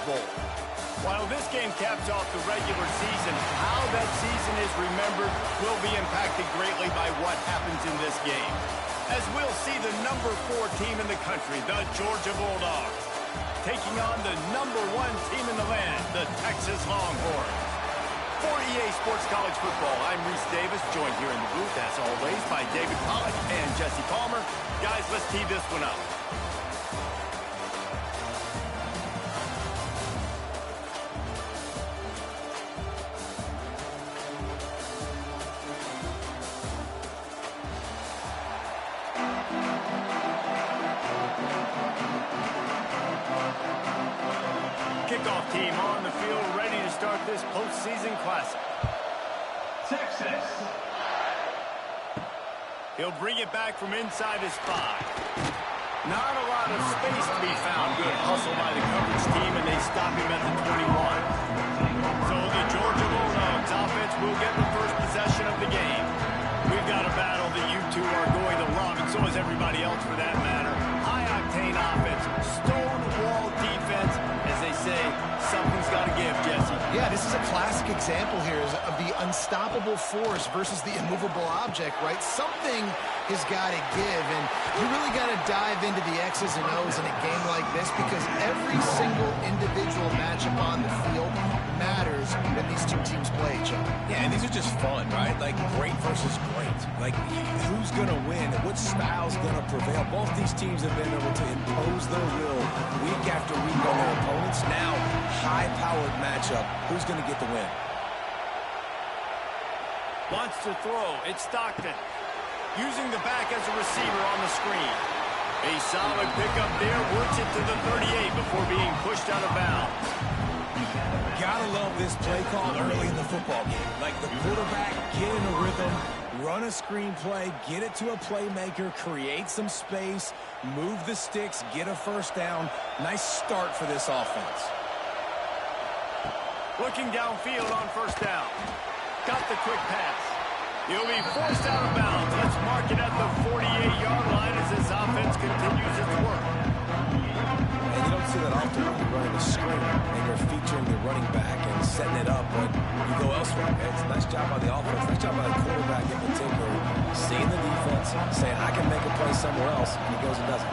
Bowl. While this game caps off the regular season, how that season is remembered will be impacted greatly by what happens in this game. As we'll see the number 4 team in the country, the Georgia Bulldogs, taking on the number 1 team in the land, the Texas Longhorns. For EA Sports College Football, I'm Reese Davis, joined here in the booth, as always, by David Pollack and Jesse Palmer. Guys, let's tee this one up. Kickoff team on the field, ready to start this postseason classic. Texas. He'll bring it back from inside his 5. Not a lot of space to be found. Good hustle by the coverage team, and they stop him at the 21. So the Georgia Bulldogs offense will get the first possession of the game. We've got a battle that you two are going to love, and so is everybody else for that matter. High-octane offense, stone-wall defense. As they say, something's got to give, Jesse. Yeah, this is a classic example here of the unstoppable force versus the immovable object, right? Something has got to give, and you really got to dive into the X's and O's in a game like this because every single individual matchup on the field matters when these two teams play each other. Yeah, and these are just fun, right? Like great versus great. Like who's going to win and what style's going to prevail. Both these teams have been able to impose their will week after week on their opponents. Now, high-powered matchup. Who's going to get the win? Wants to throw. It's Stockton. Using the back as a receiver on the screen. A solid pickup there. Works it to the 38 before being pushed out of bounds. Gotta love this play call early in the football game. Like the quarterback, get in a rhythm, run a screen play, get it to a playmaker, create some space, move the sticks, get a first down. Nice start for this offense. Looking downfield on first down. Got the quick pass. He'll be forced out of bounds. Let's mark it at the 48-yard line as this offense continues its work. And you don't see that often when you're running a screen and you're featuring the running back and setting it up, but you go elsewhere. It's a nice job by the offense, nice job by the quarterback in particular, seeing the defense, saying, I can make a play somewhere else, and he goes and does it.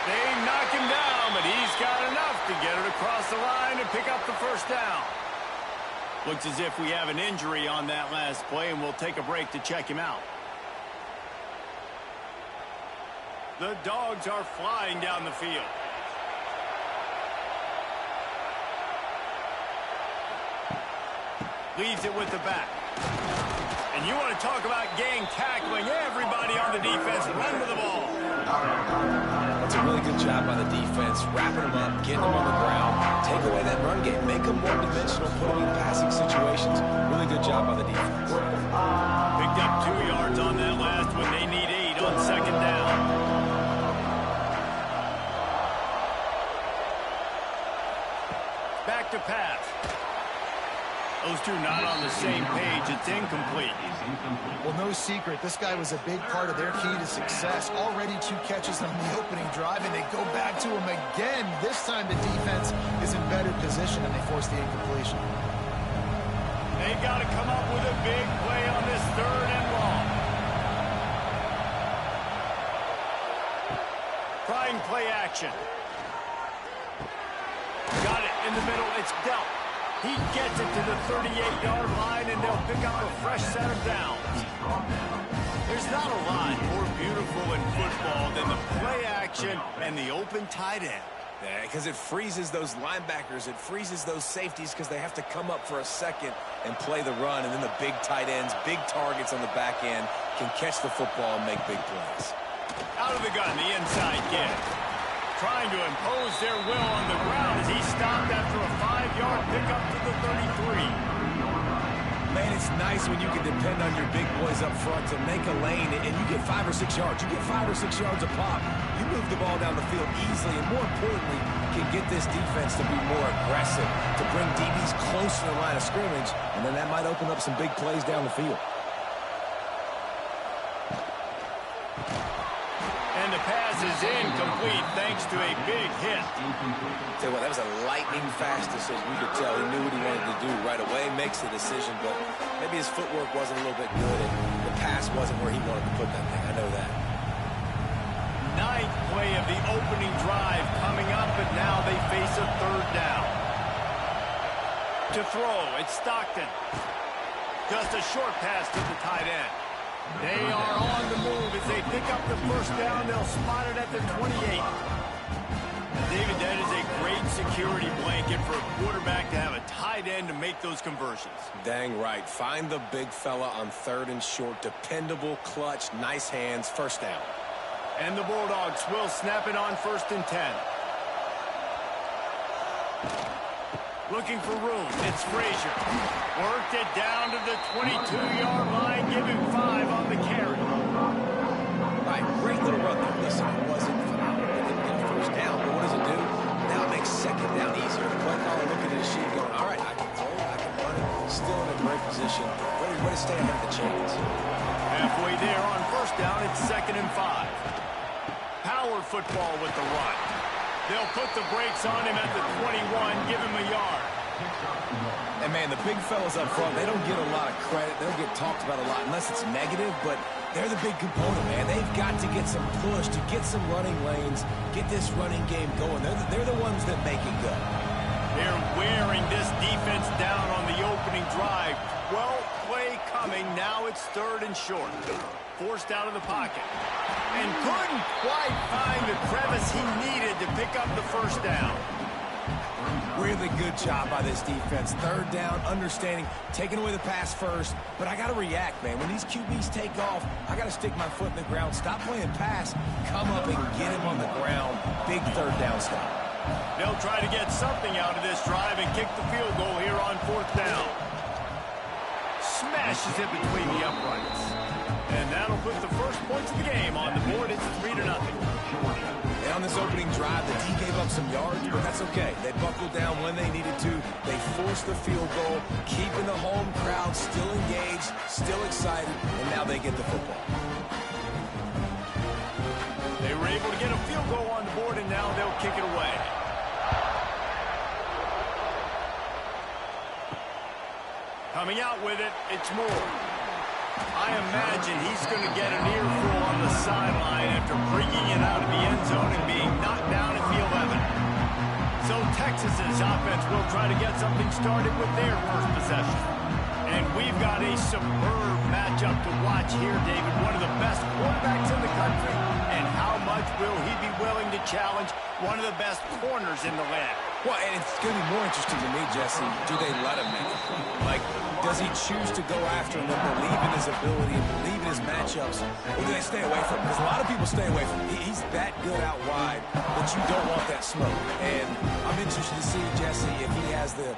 They knock him down, but he's got enough to get it across the line and pick up the first down. Looks as if we have an injury on that last play, and we'll take a break to check him out. The Dogs are flying down the field. Leaves it with the back. And you want to talk about gang tackling. Everybody on the defense run with the ball. That's a really good job by the defense, wrapping them up, getting them on the ground, take away that run game, make them one-dimensional, put them in passing situations. Really good job by the defense. Picked up 2 yards on that last one. They need 8 on second down. Back to pass. Those two not on the same page. It's incomplete. Well, no secret. This guy was a big part of their key to success. Already 2 catches on the opening drive, and they go back to him again. This time the defense is in better position, and they force the incompletion. They've got to come up with a big play on this 3rd and long. Trying play action. Got it in the middle. It's dealt. He gets it to the 38-yard line, and they'll pick up a fresh set of downs. There's not a lot more beautiful in football than the play action and the open tight end. Yeah, because it freezes those linebackers. It freezes those safeties because they have to come up for a second and play the run, and then the big tight ends, big targets on the back end can catch the football and make big plays. Out of the gun, the inside kid. Trying to impose their will on the ground as he stopped after a 5-yard pickup to the 33. Man, it's nice when you can depend on your big boys up front to make a lane, and you get 5 or 6 yards. You get 5 or 6 yards a pop. You move the ball down the field easily, and more importantly, can get this defense to be more aggressive, to bring DBs close to the line of scrimmage, and then that might open up some big plays down the field. is incomplete thanks to a big hit. Tell you what, that was a lightning-fast decision. You could tell he knew what he wanted to do right away, makes the decision, but maybe his footwork wasn't a little bit good, and the pass wasn't where he wanted to put that thing. I know that. Ninth play of the opening drive coming up, and now they face a third down. To throw, it's Stockton. Just a short pass to the tight end. They are on the move as they pick up the first down. They'll spot it at the 28. David, that is a great security blanket for a quarterback to have a tight end to make those conversions. Dang right. Find the big fella on 3rd and short. Dependable, clutch, nice hands, first down. And the Bulldogs will snap it on 1st and 10. Looking for room. It's Frazier. Worked it down to the 22-yard line. Give him 5 on the carry. All right, great little run there. Listen, it wasn't phenomenal. They didn't get a first down, but what does it do? Now it makes 2nd down easier. The play caller looking at his sheet going, all right, I can throw it, I can run it. Still in a great position. Ready to stay ahead of the chains. Halfway there on 1st down, it's 2nd and 5. Power football with the run. They'll put the brakes on him at the 21, give him a yard. And, man, the big fellas up front, they don't get a lot of credit. They don't get talked about a lot unless it's negative, but they're the big component, man. They've got to get some push to get some running lanes, get this running game going. They're the ones that make it go. They're wearing this defense down on the opening drive. 12th play coming. Now it's 3rd and short. Forced out of the pocket. And couldn't quite find the crevice he needed to pick up the first down. Really good job by this defense. 3rd down, understanding, taking away the pass first. But I got to react, man. When these QBs take off, I got to stick my foot in the ground. Stop playing pass. Come up and get him on the ground. Big 3rd down stop. They'll try to get something out of this drive and kick the field goal here on 4th down. Smashes it between the uprights. And that'll put the first points of the game on the board. It's 3-0. And on this opening drive, the D gave up some yards, but that's okay. They buckled down when they needed to. They forced the field goal, keeping the home crowd still engaged, still excited, and now they get the football. They were able to get a field goal on the board, and now they'll kick it away. Coming out with it, it's Moore. I imagine he's going to get an earful on the sideline after bringing it out of the end zone and being knocked down at the 11. So Texas's offense will try to get something started with their first possession. And we've got a superb matchup to watch here, David. One of the best quarterbacks in the country. And how much will he be willing to challenge one of the best corners in the land? Well, and it's going to be more interesting to me, Jesse. Do they let him make it? Like, does he choose to go after him and believe in his ability and believe in his matchups? Or do they stay away from him? Because a lot of people stay away from him. He's that good out wide that you don't want that smoke. And I'm interested to see, Jesse, if he has the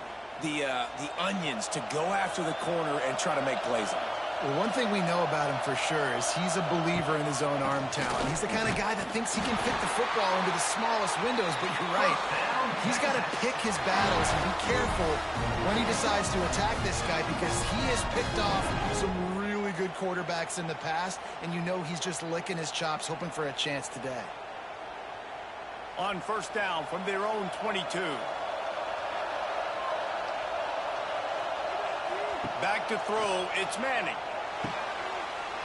onions to go after the corner and try to make plays on it. Well, one thing we know about him for sure is he's a believer in his own arm talent. He's the kind of guy that thinks he can fit the football into the smallest windows, but you're right. He's got to pick his battles and be careful when he decides to attack this guy because he has picked off some really good quarterbacks in the past, and you know he's just licking his chops, hoping for a chance today. On 1st down from their own 22. Back to throw, it's Manning.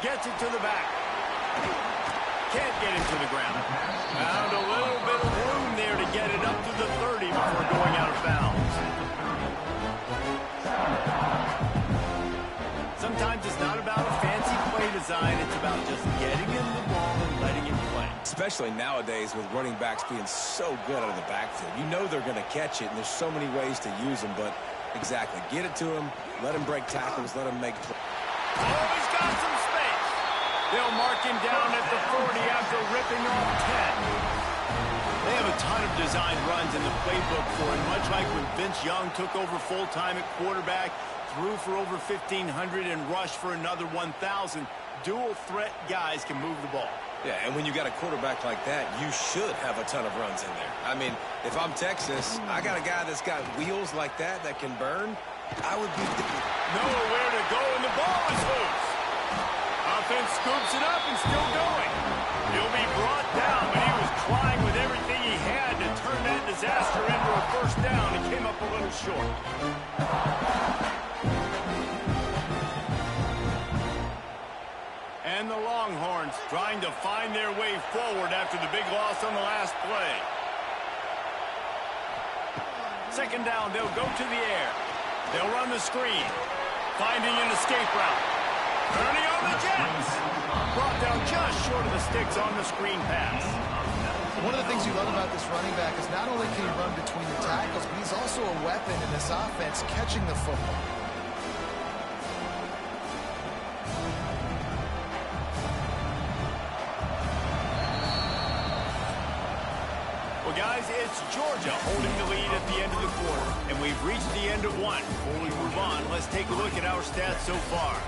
Gets it to the back. Can't get it to the ground. Found a little bit of room there to get it up to the 30 before going out of bounds. Sometimes it's not about a fancy play design, it's about just getting him the ball and letting him play. Especially nowadays with running backs being so good out of the backfield. You know they're going to catch it, and there's so many ways to use them, but exactly. Get it to him, let him break tackles, let him make plays. Oh, he's got some space. They'll mark him down at the 40 after ripping off 10. They have a ton of designed runs in the playbook for him, much like when Vince Young took over full-time at quarterback, threw for over 1,500 and rushed for another 1,000. Dual-threat guys can move the ball. Yeah, and when you got a quarterback like that, you should have a ton of runs in there. I mean, if I'm Texas, I got a guy that's got wheels like that can burn. I would be... Nowhere to go, and the ball is loose. Offense scoops it up and still going. He'll be brought down, but he disaster into a first down and came up a little short. And the Longhorns trying to find their way forward after the big loss on the last play. Second down, they'll go to the air. They'll run the screen. Finding an escape route. Turning on the Jets. Brought down just short of the sticks on the screen pass. One of the things you love about this running back is not only can he run between the tackles, but he's also a weapon in this offense catching the football. Well, guys, it's Georgia holding the lead at the end of the quarter, and we've reached the end of one. Before we move on, let's take a look at our stats so far.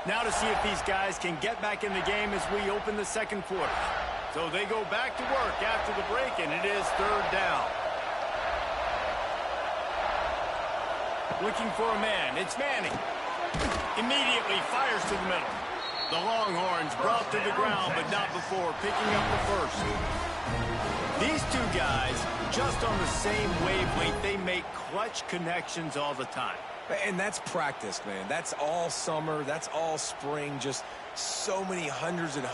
Now to see if these guys can get back in the game as we open the second quarter. So they go back to work after the break, and it is third down. Looking for a man. It's Manning. Immediately fires to the middle. The Longhorns brought to the ground, but not before picking up the first. These two guys, just on the same wavelength, they make clutch connections all the time. And that's practice, man. That's all summer. That's all spring. Just so many hundreds and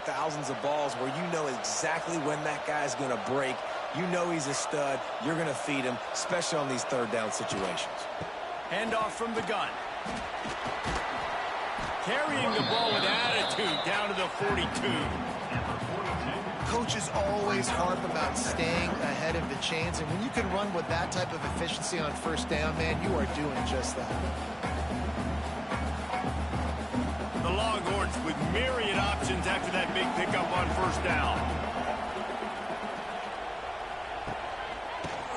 thousands of balls where you know exactly when that guy's going to break. You know he's a stud. You're going to feed him, especially on these third down situations. Handoff from the gun. Carrying the ball with attitude down to the 42. Coaches always harp about staying ahead of the chains, and when you can run with that type of efficiency on first down, man, you are doing just that. The Longhorns with myriad options after that big pickup on first down.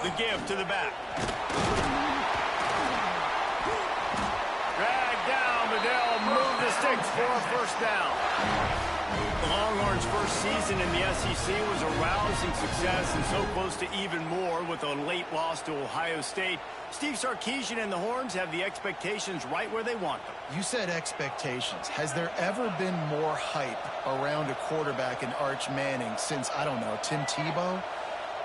The give to the back. Drag down, but they'll move the sticks for a first down. The Longhorns' first season in the SEC was a rousing success and so close to even more with a late loss to Ohio State. Steve Sarkisian and the Horns have the expectations right where they want them. You said expectations. Has there ever been more hype around a quarterback in Arch Manning since, I don't know, Tim Tebow?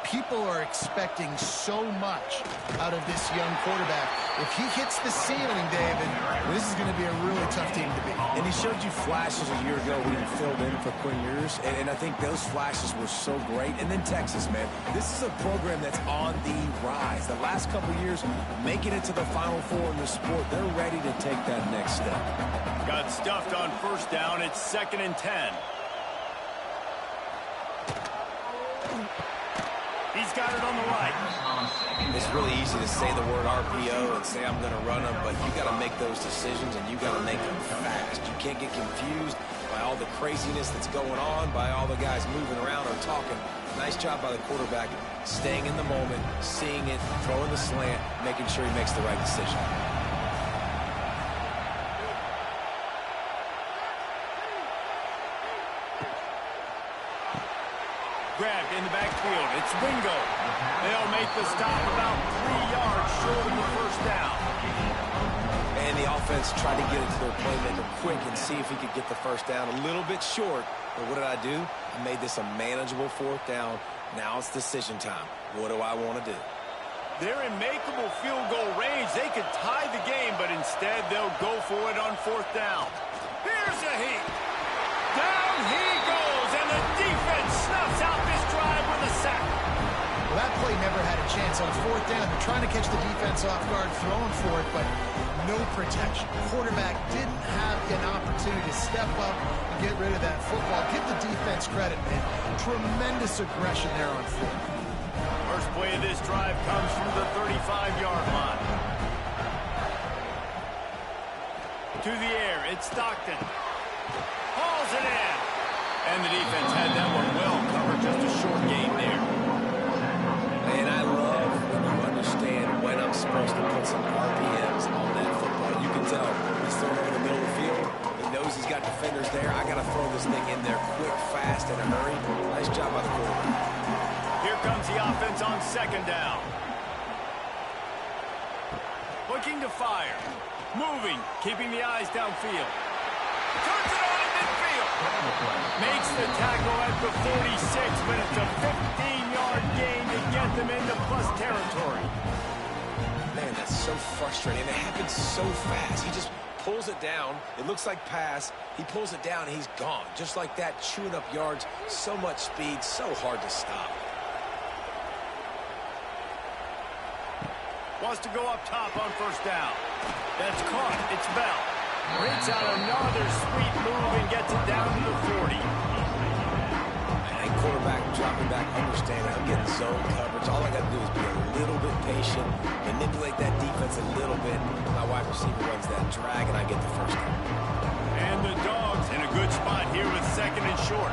People are expecting so much out of this young quarterback. If he hits the ceiling, David, this is going to be a really tough team to beat. And he showed you flashes a year ago when he filled in for Quinn Ewers, and I think those flashes were so great. And then Texas, man, this is a program that's on the rise. The last couple of years, making it to the Final Four in the sport, they're ready to take that next step. Got stuffed on first down. It's 2nd and 10. He's got it on the right. It's really easy to say the word RPO and say I'm going to run them, but you got to make those decisions, and you got to make them fast. You can't get confused by all the craziness that's going on, by all the guys moving around or talking. Nice job by the quarterback, staying in the moment, seeing it, throwing the slant, making sure he makes the right decision. Grabbed in the backfield. It's Wingo. They'll make the stop about 3 yards short of the first down. And the offense tried to get it to their playmaker quick and see if he could get the first down a little bit short. But what did I do? I made this a manageable 4th down. Now it's decision time. What do I want to do? They're in makeable field goal range. They could tie the game, but instead they'll go for it on 4th down. Here's a heat. Down he goes, and the defense snuffs out this drive with a sack. Well, that play never had a chance on 4th down. They're trying to catch the defense off guard, throwing for it, but no protection. Quarterback didn't have an opportunity to step up and get rid of that football. Give the defense credit, man. Tremendous aggression there on 4th. First play of this drive comes from the 35-yard line. To the air, it's Stockton. Hauls it in. And the defense had that one well covered. Just a short game there. And I love when you understand when I'm supposed to put some RPMs on that football. You can tell he's throwing over the middle of the field. He knows he's got defenders there. I got to throw this thing in there quick, fast, in a hurry. Nice job by the quarterback. Here comes the offense on 2nd down. Looking to fire. Moving, keeping the eyes downfield. Turns it on in midfield. Makes the tackle at the 46, but it's a 15-yard gain to get them into plus territory. Man, that's so frustrating. And it happens so fast. He just pulls it down. It looks like pass. He pulls it down, and he's gone. Just like that, chewing up yards. So much speed, so hard to stop. Wants to go up top on first down. That's caught. It's Bell. Breaks out another sweet move and gets it down to the 40. And quarterback dropping back, understand I'm getting zone coverage. All I got to do is be a little bit patient, manipulate that defense a little bit. My wide receiver runs that drag, and I get the first down. And the Dogs in a good spot here with second and short.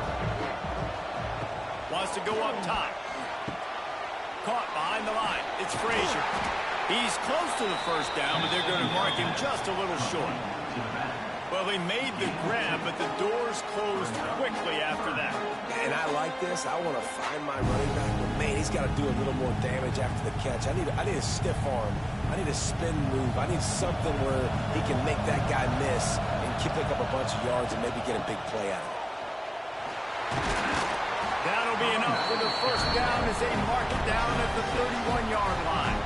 Wants to go up top. Caught behind the line. It's Frazier. He's close to the first down, but they're going to mark him just a little short. Well, they made the grab, but the doors closed quickly after that. And I like this. I want to find my running back, but man, he's got to do a little more damage after the catch. I need a stiff arm. I need a spin move. I need something where he can make that guy miss and pick up a bunch of yards and maybe get a big play out of it. That'll be enough for the first down as they mark it down at the 31-yard line.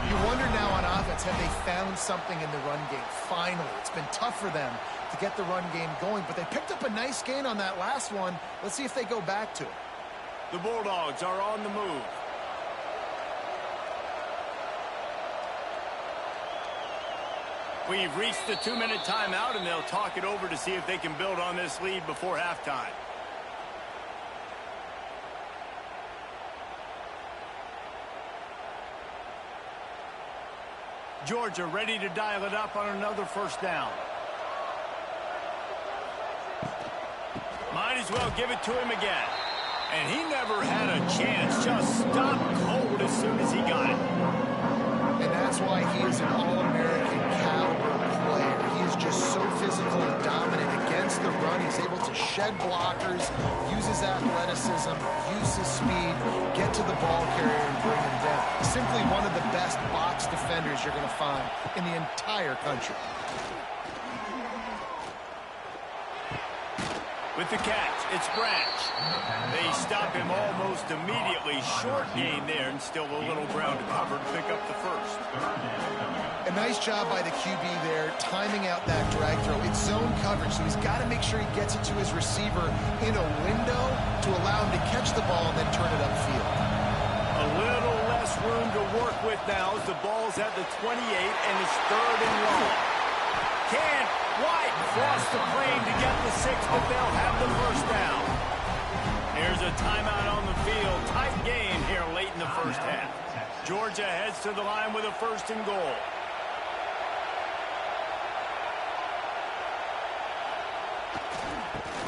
You wonder now on offense, have they found something in the run game? Finally, it's been tough for them to get the run game going, but they picked up a nice gain on that last one. Let's see if they go back to it. The Bulldogs are on the move. We've reached the 2-minute timeout, and they'll talk it over to see if they can build on this lead before halftime. Georgia ready to dial it up on another first down. Might as well give it to him again. And he never had a chance. Just stopped cold as soon as he got it. And that's why he is an All-American caliber player. He is just so physical and dominant against the run. He's able to shed blockers, use his athleticism, use his speed, get to the ball carrier and bring him down. Simply one of the best box defenders you're going to find in the entire country. With the catch, it's Branch. They stop him almost immediately. Short gain there, and still a little ground to cover to pick up the first. A nice job by the QB there, timing out that drag throw. It's zone coverage, so he's got to make sure he gets it to his receiver in a window to allow him to catch the ball and then turn it upfield. A little less room to work with now as the ball's at the 28 and it's third and long. Can't quite cross the plane to get the 6, but they'll have the first down. There's a timeout on the field. Tight game here late in the first half. Georgia heads to the line with a first and goal.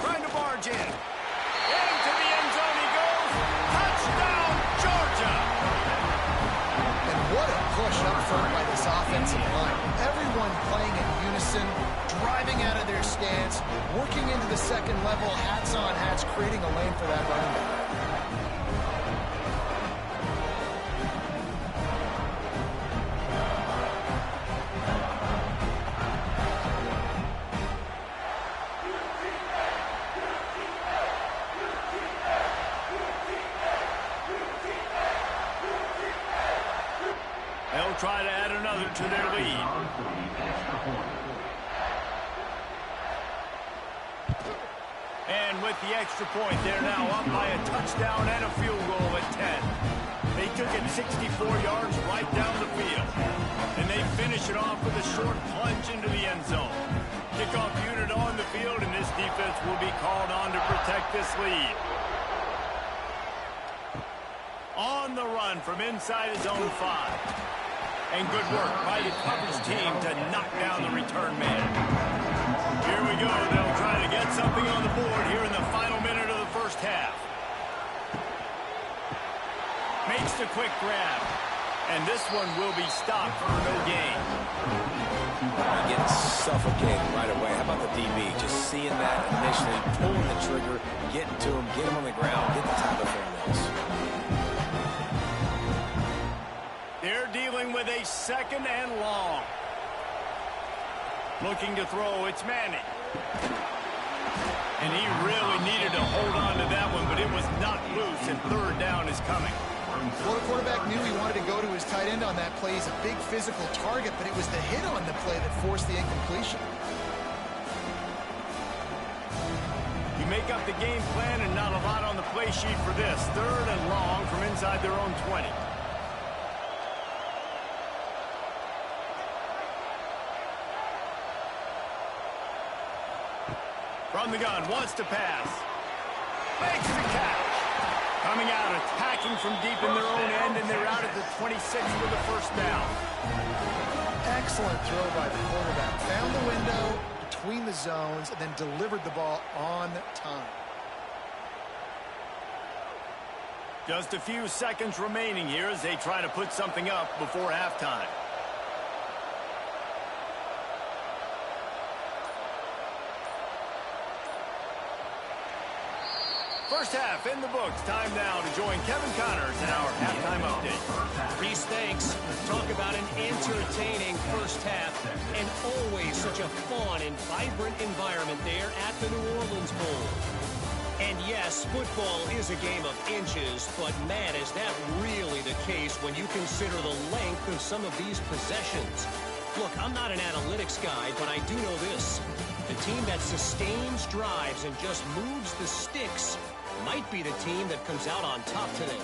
Trying to barge in. Into the end zone he goes. Touchdown, Georgia! And what a push up front by this offensive line. Everyone playing in unison, driving out of their stance, working into the second level, hats on hats, creating a lane for that running back. They'll try to add another to their lead. And with the extra point, they're now up by a touchdown and a field goal at 10. They took it 64 yards right down the field. And they finish it off with a short plunge into the end zone. Kickoff unit on the field, and this defense will be called on to protect this lead. On the run from inside his own 5. And good work by the coverage team to knock down the return man. Here we go. They'll try to get something on the board here in the final minute of the first half. Makes the quick grab. And this one will be stopped for no gain. Getting suffocated right away. How about the DB? Just seeing that initially, pulling the trigger, getting to him, get him on the ground, get the top of things. They're dealing with a second and long. Looking to throw, it's Manning. And he really needed to hold on to that one, but it was not loose, and third down is coming. Well, the quarterback knew he wanted to go to his tight end on that play. He's a big physical target, but it was the hit on the play that forced the incompletion. You make up the game plan and not a lot on the play sheet for this. Third and long from inside their own 20. From the gun, wants to pass. Makes the catch. Coming out, attacking from deep in their own end, and they're out at the 26 for the first down. Excellent throw by the quarterback. Found the window between the zones and then delivered the ball on time. Just a few seconds remaining here as they try to put something up before halftime. First half in the books. Time now to join Kevin Connors in our halftime update. Reese, thanks. Talk about an entertaining first half and always such a fun and vibrant environment there at the New Orleans Bowl. And yes, football is a game of inches, but man, is that really the case when you consider the length of some of these possessions. Look, I'm not an analytics guy, but I do know this. The team that sustains drives and just moves the sticks might be the team that comes out on top today.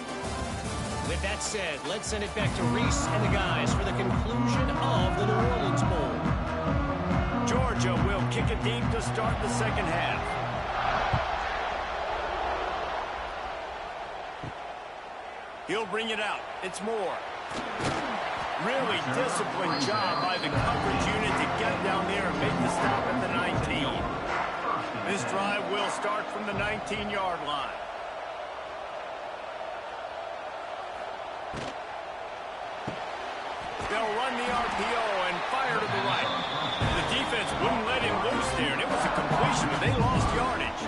With that said, let's send it back to Reese and the guys for the conclusion of the New Orleans Bowl. Georgia will kick it deep to start the second half. He'll bring it out. It's Moore. Really disciplined job by the coverage unit to get down there and make the stop at the 19. This drive will start from the 19-yard line. They'll run the RPO and fire to the right. The defense wouldn't let him loose there, and it was a completion, but they lost yardage.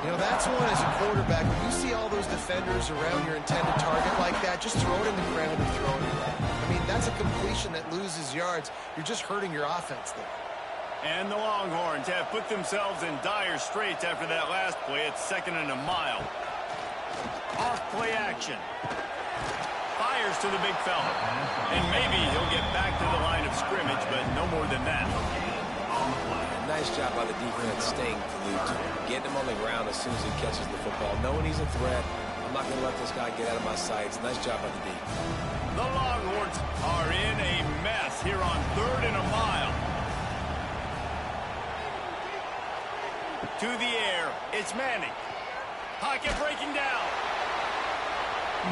You know, that's one as a quarterback. When you see all those defenders around your intended target like that, just throw it in the ground and throw it away. I mean, that's a completion that loses yards. You're just hurting your offense there. And the Longhorns have put themselves in dire straits after that last play. It's 2nd and a mile. Off play action. Fires to the big fella. And maybe he'll get back to the line of scrimmage, but no more than that. Nice job by the defense staying glued to him. Getting him on the ground as soon as he catches the football. Knowing he's a threat. I'm not going to let this guy get out of my sights. Nice job by the D. The Longhorns are in a mess here on 3rd and a mile. To the air, it's Manning. Pocket breaking down.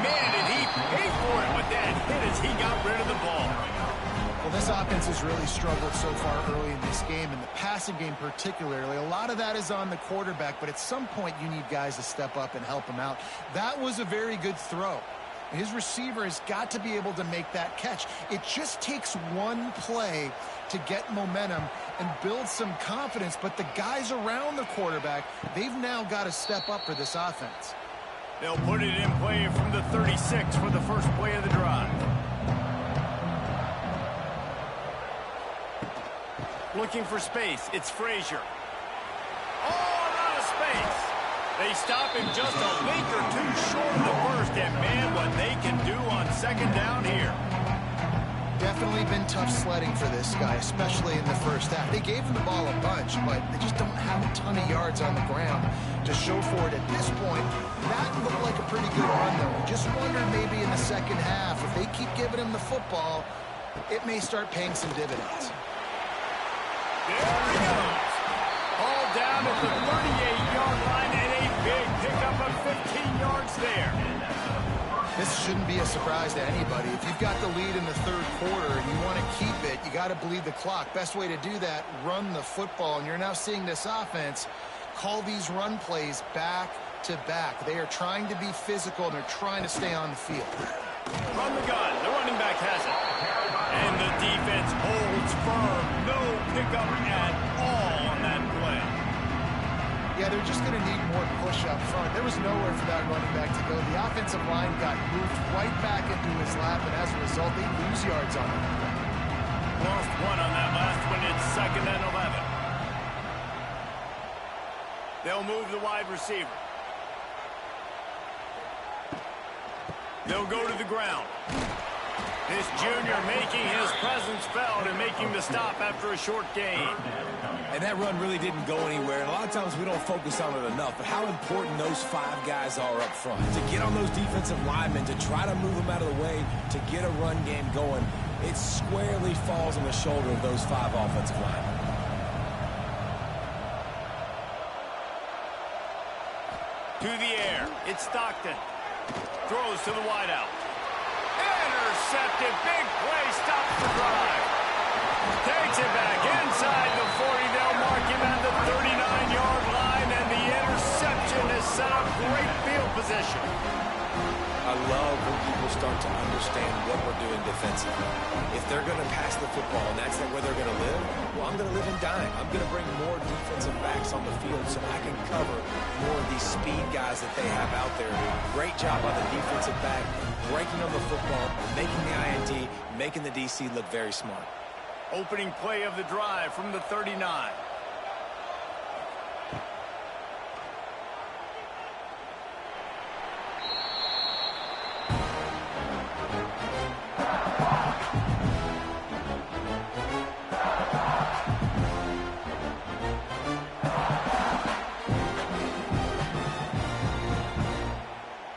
Man, did he pay for it with that hit as he got rid of the ball. Well, this offense has really struggled so far early in this game, and the passing game particularly. A lot of that is on the quarterback, but at some point you need guys to step up and help him out. That was a very good throw. His receiver has got to be able to make that catch. It just takes one play to get momentum and build some confidence, but the guys around the quarterback, they've now got to step up for this offense. They'll put it in play from the 36 for the first play of the drive. Looking for space. It's Frazier. Oh, a lot of space. They stop him just a link or two short of the first, and man, what they can do on 2nd down here. Definitely been tough sledding for this guy, especially in the first half. They gave him the ball a bunch, but they just don't have a ton of yards on the ground to show for it at this point. That looked like a pretty good run, though. Just wondered maybe in the second half, if they keep giving him the football, it may start paying some dividends. There he goes. All down at the 38-yard line and a big pickup of 15 yards there. This shouldn't be a surprise to anybody. If you've got the lead in the 3rd quarter and you want to keep it, you got to bleed the clock. Best way to do that, run the football. And you're now seeing this offense call these run plays back to back. They are trying to be physical, and they're trying to stay on the field. From the gun, the running back has it. And the defense holds firm. No pickup at all on that play. Yeah, they're just going to need more push up front. There was nowhere for that running back to go. The offensive line got moved right back into his lap, and as a result, they lose yards on him. lost one on that last one. It's 2nd and 11. They'll move the wide receiver. They'll go to the ground. This junior making his presence felt and making the stop after a short gain. And that run really didn't go anywhere. And a lot of times we don't focus on it enough, but how important those 5 guys are up front. To get on those defensive linemen, to try to move them out of the way, to get a run game going, it squarely falls on the shoulder of those 5 offensive linemen. To the air. It's Stockton. Throws to the wideout. Intercepted. Big play. Stops the drive. Takes it back inside the 40. They'll mark him at the 39-yard line, and the interception has set up great field position. I love when people start to understand what we're doing defensively. If they're going to pass the football and that's where they're going to live, well, I'm going to live in dime. I'm going to bring more defensive backs on the field so I can cover more of these speed guys that they have out there. Great job on the defensive back, breaking on the football, making the INT, making the DC look very smart. Opening play of the drive from the 39.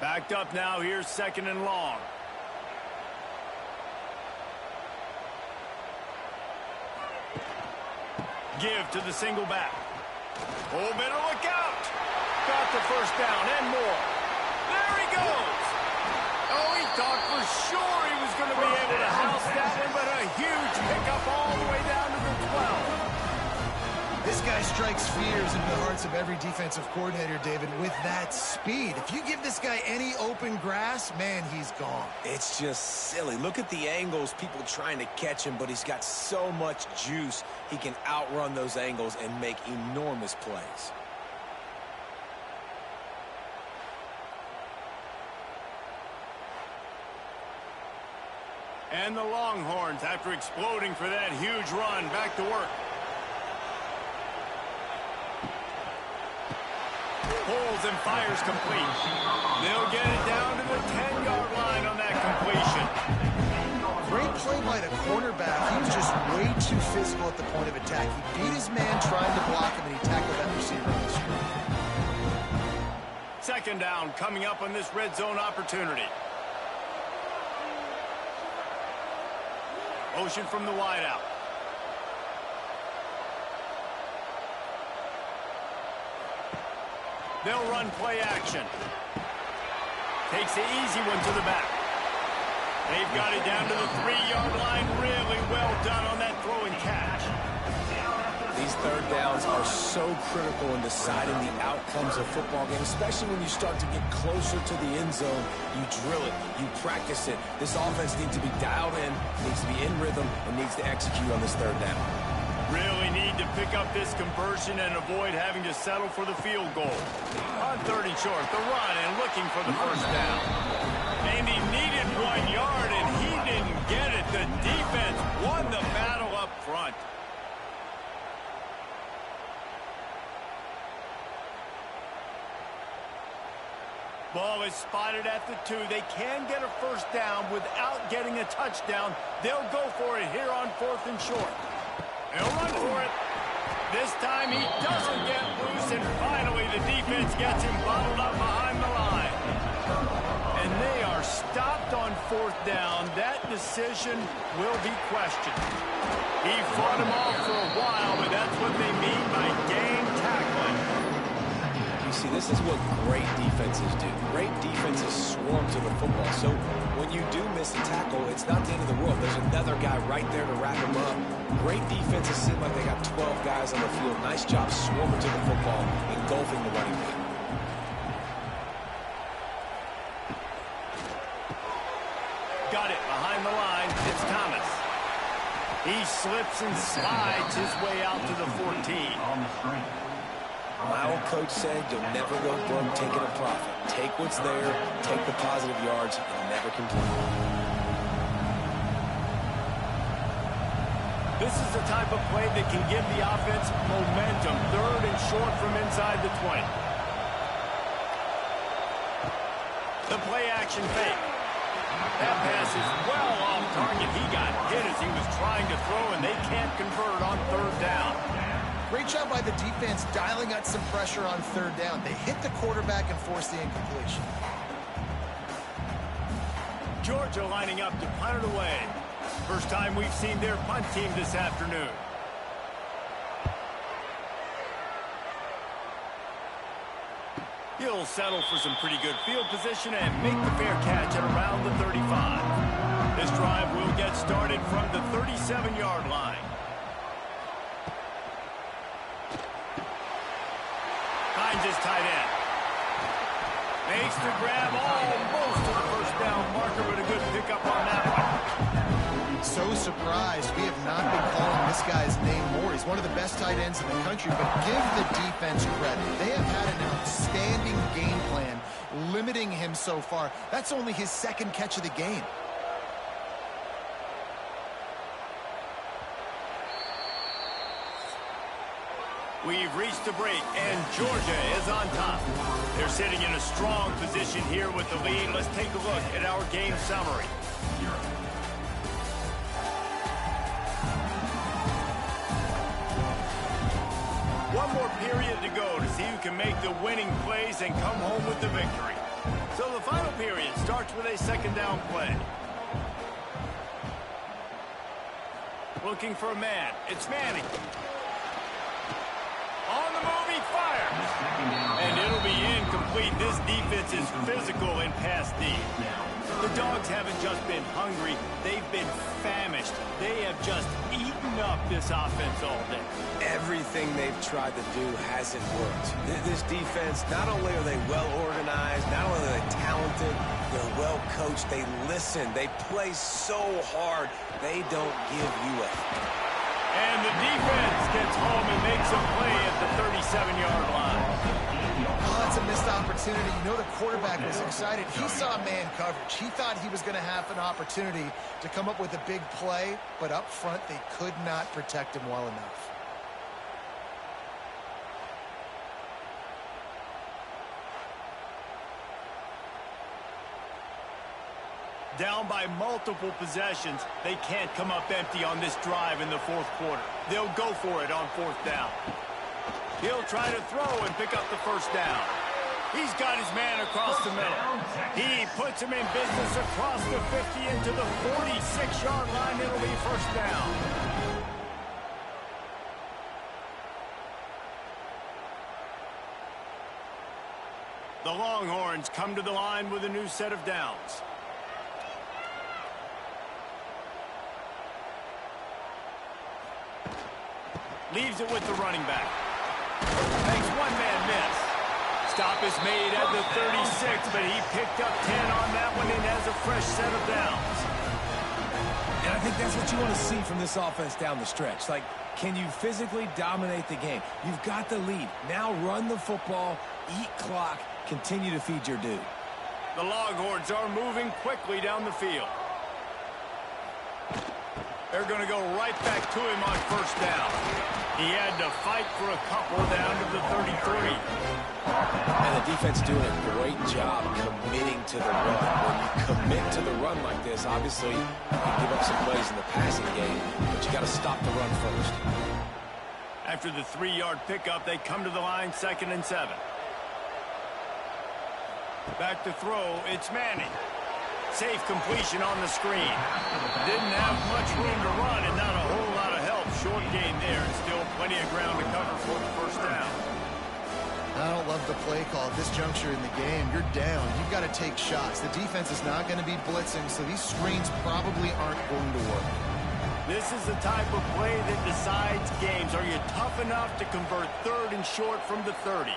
Backed up now. Here's 2nd and long. Give to the single back. Oh, better look out. Got the first down and more. There he goes. Oh, he thought for sure he was going to be able to house that one, but a huge pickup all the way down to the 12. This guy strikes fears into the hearts of every defensive coordinator, David, with that speed. If you give this guy any open grass, man, he's gone. It's just silly. Look at the angles, people trying to catch him, but he's got so much juice. He can outrun those angles and make enormous plays. And the Longhorns, after exploding for that huge run, back to work. Pulls and fires complete. They'll get it down to the 10-yard line on that completion. Great play by the cornerback. He was just way too physical at the point of attack. He beat his man trying to block him, and he tackled that receiver on the screen. 2nd down coming up on this red zone opportunity. Motion from the wideout. They'll run play action. Takes the easy one to the back. They've got it down to the 3-yard line. Really well done on that throw and catch. These 3rd downs are so critical in deciding the outcomes of football games, especially when you start to get closer to the end zone. You drill it. You practice it. This offense needs to be dialed in, needs to be in rhythm, and needs to execute on this 3rd down. Really need to pick up this conversion and avoid having to settle for the field goal. On 30 short, the run and looking for the first down. And he needed 1 yard, and he didn't get it. The defense won the battle up front. Ball is spotted at the 2. They can get a first down without getting a touchdown. They'll go for it here on 4th and short. He'll run for it. This time he doesn't get loose, and finally the defense gets him bottled up behind the line. And they are stopped on 4th down. That decision will be questioned. He fought him off for a while, but that's what they mean by game tackling. You see, this is what great defenses do. Great defenses swarm to the football. So when you do miss a tackle, it's not the end of the world. There's another guy right there to wrap him up. Great defenses seem like they got 12 guys on the field. Nice job swarming to the football, engulfing the running back. Got it behind the line. It's Thomas. He slips and slides his way out to the 14. My old coach said you'll never go broke taking a profit. Take what's there, take the positive yards, and never complain. This is the type of play that can give the offense momentum. 3rd and short from inside the 20. The play action fake. That pass is well off target. He got hit as he was trying to throw, and they can't convert on 3rd down. Great job by the defense dialing out some pressure on 3rd down. They hit the quarterback and forced the incompletion. Georgia lining up to punt it away. First time we've seen their punt team this afternoon. He'll settle for some pretty good field position and make the fair catch at around the 35. This drive will get started from the 37-yard line. Finds his tight end. Makes the grab almost to the first down marker, but a good pickup on that one. So surprised we have not been calling this guy's name more. He's one of the best tight ends in the country, but give the defense credit. They have had an outstanding game plan limiting him so far. That's only his 2nd catch of the game. We've reached the break, and Georgia is on top. They're sitting in a strong position here with the lead. Let's take a look at our game summary. One more period to go to see who can make the winning plays and come home with the victory. So the final period starts with a 2nd down play. Looking for a man. It's Manning. On the move, he fires. And it'll be incomplete. This defense is physical and pass deep. The Dogs haven't just been hungry. They've been famished. They have just eaten up this offense all day. Everything they've tried to do hasn't worked. This defense, not only are they well organized, not only are they talented, they're well coached. They listen. They play so hard. They don't give you a... And the defense gets home and makes a play at the 37-yard line. Oh, that's a missed opportunity. You know the quarterback was excited. He saw man coverage. He thought he was going to have an opportunity to come up with a big play, but up front they could not protect him well enough. Down by multiple possessions, they can't come up empty on this drive in the 4th quarter. They'll go for it on 4th down. He'll try to throw and pick up the 1st down. He's got his man across the middle. He puts him in business across the 50 into the 46-yard line. It'll be 1st down. The Longhorns come to the line with a new set of downs. Leaves it with the running back. Makes one-man miss. Stop is made at the 36, but he picked up 10 on that one and has a fresh set of downs. And I think that's what you want to see from this offense down the stretch. Like, can you physically dominate the game? You've got the lead. Now run the football, eat clock, continue to feed your dude. The Longhorns are moving quickly down the field. They're going to go right back to him on 1st down. He had to fight for a couple down to the 33. And the defense doing a great job committing to the run. When you commit to the run like this, obviously you can give up some plays in the passing game, but you got to stop the run first. After the 3-yard pickup, they come to the line 2nd and 7. Back to throw, it's Manning. Safe completion on the screen. Didn't have much room to run and not a whole lot of help. Short gain there and still plenty of ground to cover for the 1st down. I don't love the play call at this juncture in the game. You're down. You've got to take shots. The defense is not going to be blitzing, so these screens probably aren't going to work. This is the type of play that decides games. Are you tough enough to convert 3rd and short from the 30?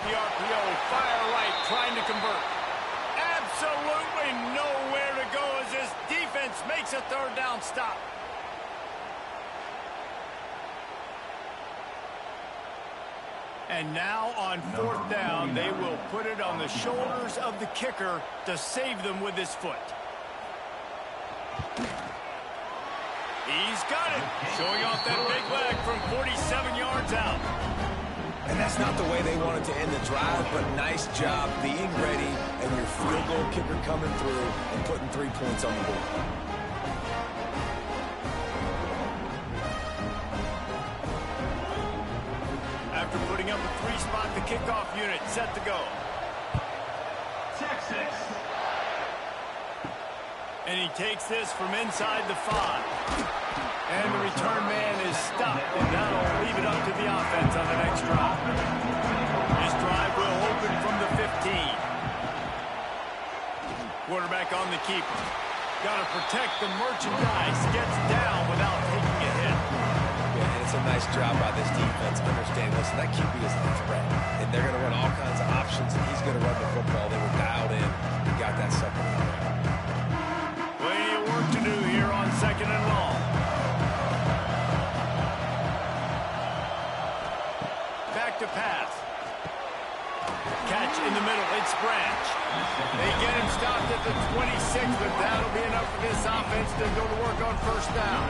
The RPO, fire right, trying to convert. Absolutely nowhere to go as this defense makes a 3rd down stop. And now on 4th down, they will put it on the shoulders of the kicker to save them with his foot. He's got it. Showing off that big leg from 47 yards out. And that's not the way they wanted to end the drive, but nice job being ready and your field goal kicker coming through and putting 3 points on the board. After putting up a 3-spot, the kickoff unit set to go. Texas. And he takes this from inside the 5. And the return man is stopped, and that'll leave it up to the offense on the next drive. This drive will open from the 15. Quarterback on the keeper. Got to protect the merchandise. Gets down without taking a hit. Yeah, and it's a nice job by this defense understanding, listen, that QB is a threat. And they're going to run all kinds of options, and he's going to run the football. They were dialed in. He got that second one. Plenty of work to do here on 2nd and long. Back to pass. Catch in the middle. It's Branch. They get him stopped at the 26, but that'll be enough for this offense to go to work on 1st down.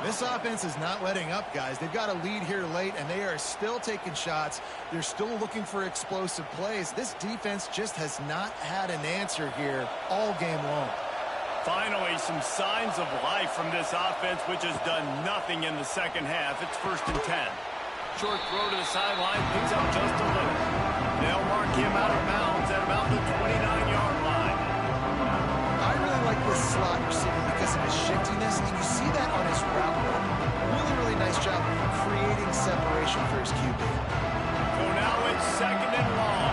This offense is not letting up, guys. They've got a lead here late, and they are still taking shots. They're still looking for explosive plays. This defense just has not had an answer here all game long. Finally, some signs of life from this offense, which has done nothing in the second half. It's 1st and 10. Short throw to the sideline, picks up just a little. They'll mark him out of bounds at about the 29-yard line. I really like this slot receiver because of his shiftiness, and you see that on his route run. Really, really nice job creating separation for his QB. So now it's 2nd and long.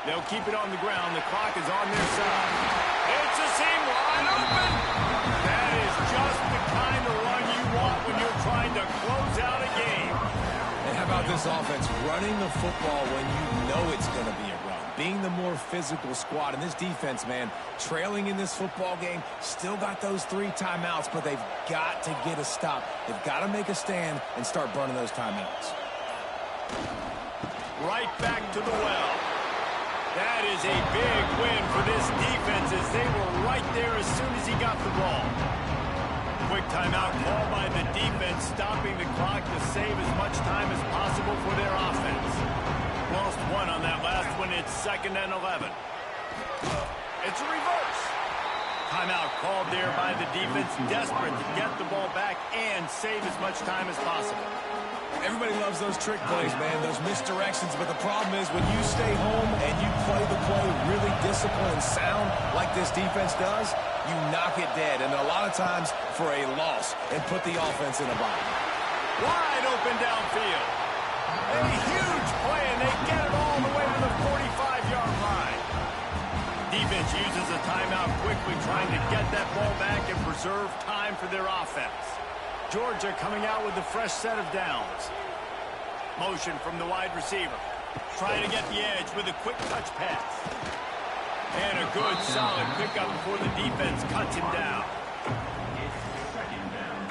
They'll keep it on the ground. The clock is on their side. It's a seam wide open. That is just the kind of run you want when you're trying to close out a game. And how about this offense running the football when you know it's going to be a run? Being the more physical squad. And this defense, man, trailing in this football game, still got those 3 timeouts, but they've got to get a stop. They've got to make a stand and start burning those timeouts. Right back to the well. That is a big win for this defense as they were right there as soon as he got the ball. Quick timeout called by the defense, stopping the clock to save as much time as possible for their offense. Lost 1 on that last one. It's 2nd and 11. It's a reverse. Timeout called there by the defense, desperate to get the ball back and save as much time as possible. Everybody loves those trick plays, man, those misdirections, but the problem is when you stay home and you play the play really disciplined and sound like this defense does, you knock it dead, and a lot of times for a loss, and put the offense in a bind. Wide open downfield. A huge play, and they get it all the way to the 45-yard line. Defense uses a timeout quickly, trying to get that ball back and preserve time for their offense. Georgia coming out with a fresh set of downs. Motion from the wide receiver. Trying to get the edge with a quick touch pass. And a good, solid pickup before the defense cuts him down. It's 2nd down.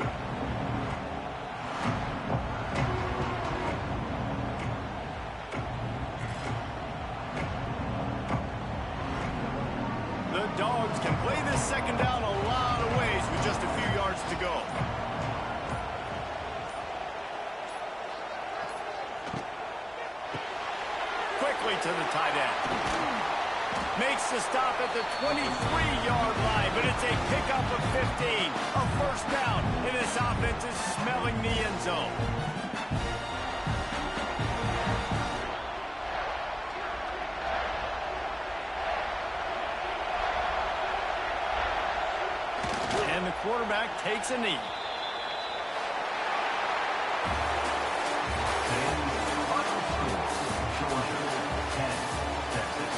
The Dogs can play this 2nd down a lot of ways with just a few yards to go. To the tight end. Makes the stop at the 23-yard line, but it's a pickup of 15. A 1st down, and this offense is smelling the end zone. And the quarterback takes a knee. And final score, Georgia 10, Texas